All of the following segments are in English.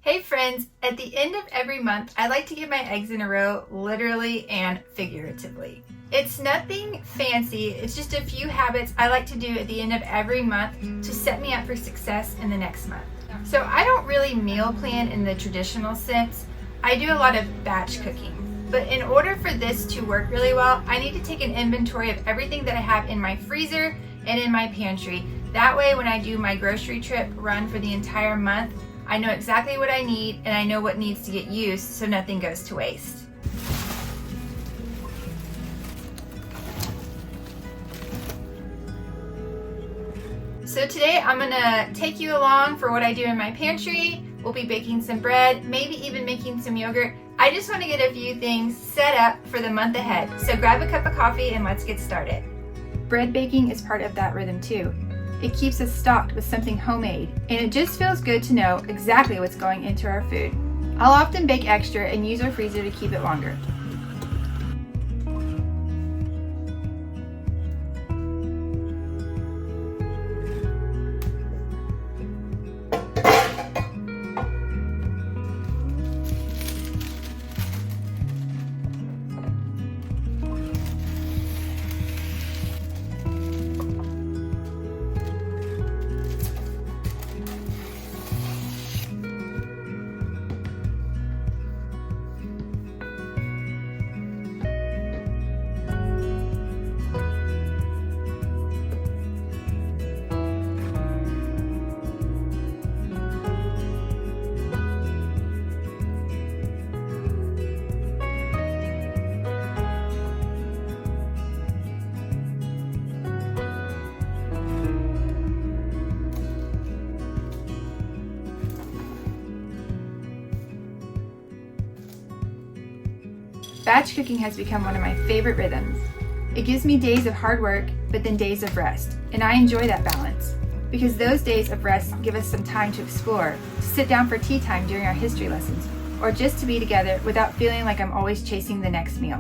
Hey friends, at the end of every month, I like to get my eggs in a row, literally and figuratively. It's nothing fancy, it's just a few habits I like to do at the end of every month to set me up for success in the next month. So I don't really meal plan in the traditional sense. I do a lot of batch cooking. But in order for this to work really well, I need to take an inventory of everything that I have in my freezer and in my pantry. That way when I do my grocery trip run for the entire month, I know exactly what I need and I know what needs to get used so nothing goes to waste. So today I'm gonna take you along for what I do in my pantry. We'll be baking some bread, maybe even making some yogurt. I just want to get a few things set up for the month ahead. So grab a cup of coffee and let's get started. Bread baking is part of that rhythm too. It keeps us stocked with something homemade, and it just feels good to know exactly what's going into our food. I'll often bake extra and use our freezer to keep it longer. Batch cooking has become one of my favorite rhythms. It gives me days of hard work, but then days of rest, and I enjoy that balance. Because those days of rest give us some time to explore, to sit down for tea time during our history lessons, or just to be together without feeling like I'm always chasing the next meal.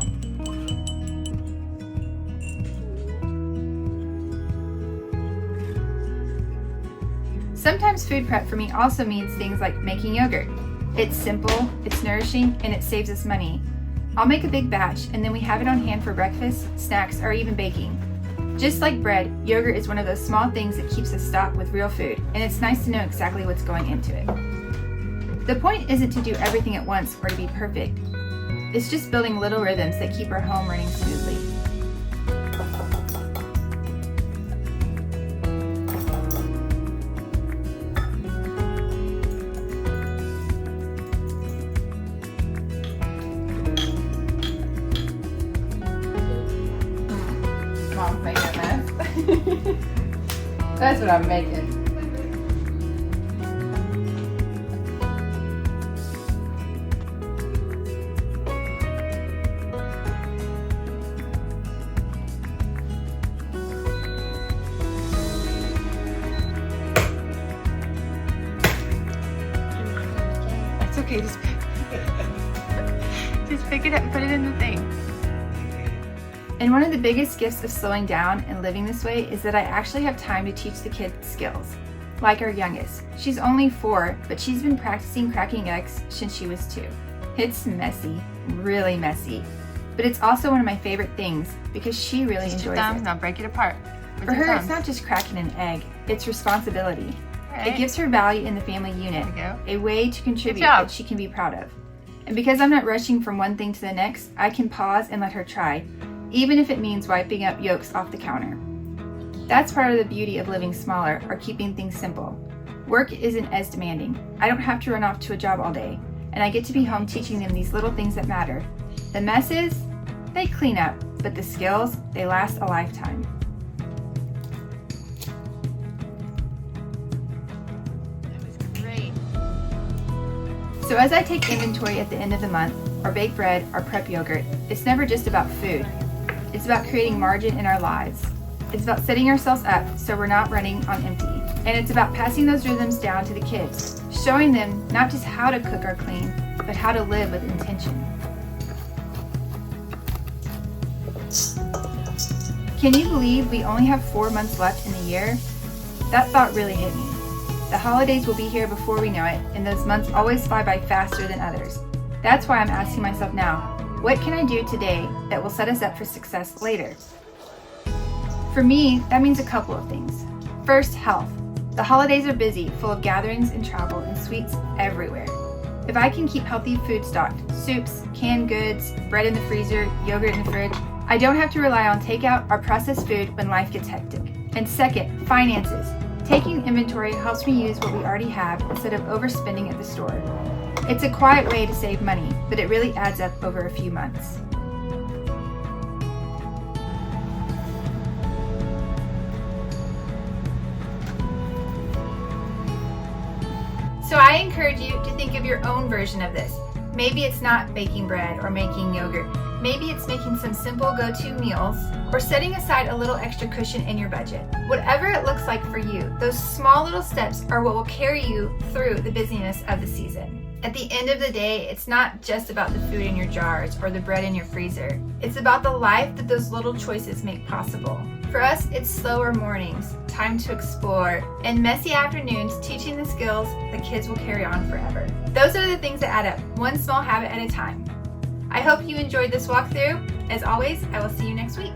Sometimes food prep for me also means things like making yogurt. It's simple, it's nourishing, and it saves us money. I'll make a big batch and then we have it on hand for breakfast, snacks, or even baking. Just like bread, yogurt is one of those small things that keeps us stocked with real food, and it's nice to know exactly what's going into it. The point isn't to do everything at once or to be perfect. It's just building little rhythms that keep our home running smoothly. Mom's making a mess. That's what I'm making. It's okay, just pick it up and put it in the thing. And one of the biggest gifts of slowing down and living this way is that I actually have time to teach the kids skills. Like our youngest. She's only 4, but she's been practicing cracking eggs since she was 2. It's messy, really messy. But it's also one of my favorite things because she really enjoys it. Now break it apart. For her, it's not just cracking an egg, it's responsibility. Right. It gives her value in the family unit, a way to contribute that she can be proud of. And because I'm not rushing from one thing to the next, I can pause and let her try, even if it means wiping up yolks off the counter. That's part of the beauty of living smaller or keeping things simple. Work isn't as demanding. I don't have to run off to a job all day, and I get to be home teaching them these little things that matter. The messes, they clean up, but the skills, they last a lifetime. That was great. So as I take inventory at the end of the month, or bake bread, or prep yogurt, it's never just about food. It's about creating margin in our lives. It's about setting ourselves up so we're not running on empty. And it's about passing those rhythms down to the kids, showing them not just how to cook or clean, but how to live with intention. Can you believe we only have 4 months left in the year? That thought really hit me. The holidays will be here before we know it, and those months always fly by faster than others. That's why I'm asking myself now, what can I do today that will set us up for success later? For me, that means a couple of things. First, health. The holidays are busy, full of gatherings and travel and sweets everywhere. If I can keep healthy food stocked, soups, canned goods, bread in the freezer, yogurt in the fridge, I don't have to rely on takeout or processed food when life gets hectic. And second, finances. Taking inventory helps me use what we already have instead of overspending at the store. It's a quiet way to save money, but it really adds up over a few months. So I encourage you to think of your own version of this. Maybe it's not baking bread or making yogurt. Maybe it's making some simple go-to meals or setting aside a little extra cushion in your budget. Whatever it looks like for you, those small little steps are what will carry you through the busyness of the season. At the end of the day, it's not just about the food in your jars or the bread in your freezer. It's about the life that those little choices make possible. For us, it's slower mornings, time to explore, and messy afternoons teaching the skills the kids will carry on forever. Those are the things that add up, one small habit at a time. I hope you enjoyed this walkthrough. As always, I will see you next week.